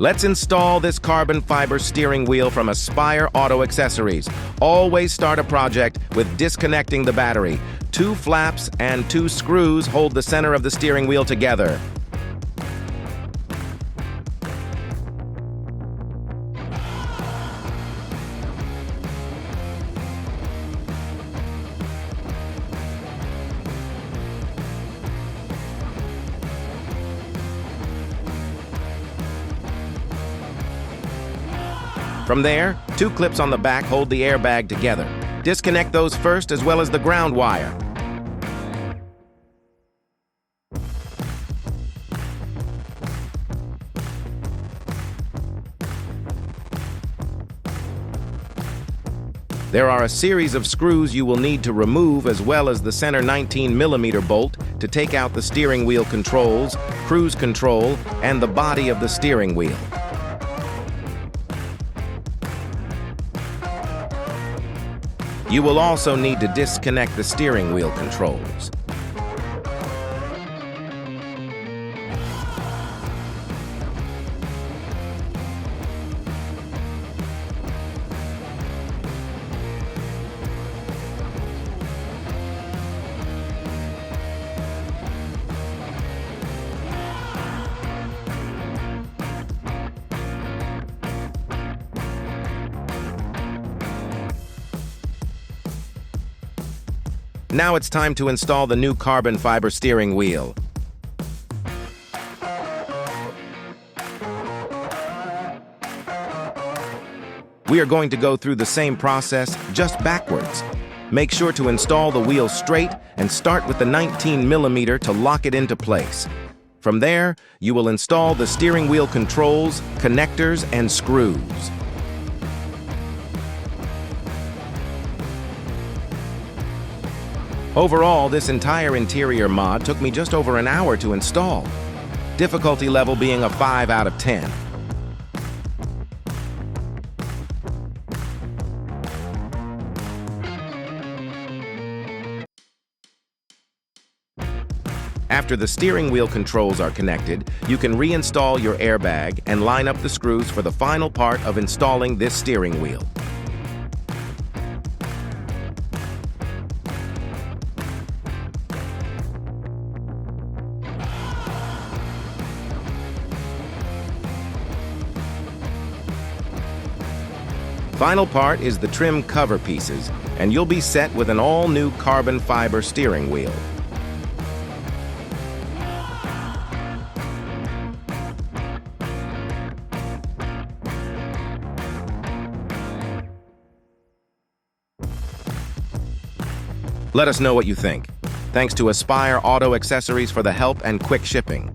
Let's install this carbon fiber steering wheel from Aspire Auto Accessories. Always start a project with disconnecting the battery. 2 flaps and 2 screws hold the center of the steering wheel together. From there, 2 clips on the back hold the airbag together. Disconnect those first as well as the ground wire. There are a series of screws you will need to remove as well as the center 19mm bolt to take out the steering wheel controls, cruise control, and the body of the steering wheel. You will also need to disconnect the steering wheel controls. Now it's time to install the new carbon fiber steering wheel. We are going to go through the same process, just backwards. Make sure to install the wheel straight and start with the 19mm to lock it into place. From there, you will install the steering wheel controls, connectors, and screws. Overall, this entire interior mod took me just over an hour to install. Difficulty level being a 5 out of 10. After the steering wheel controls are connected, you can reinstall your airbag and line up the screws for the final part of installing this steering wheel. Final part is the trim cover pieces, and you'll be set with an all-new carbon fiber steering wheel. Let us know what you think. Thanks to Aspire Auto Accessories for the help and quick shipping.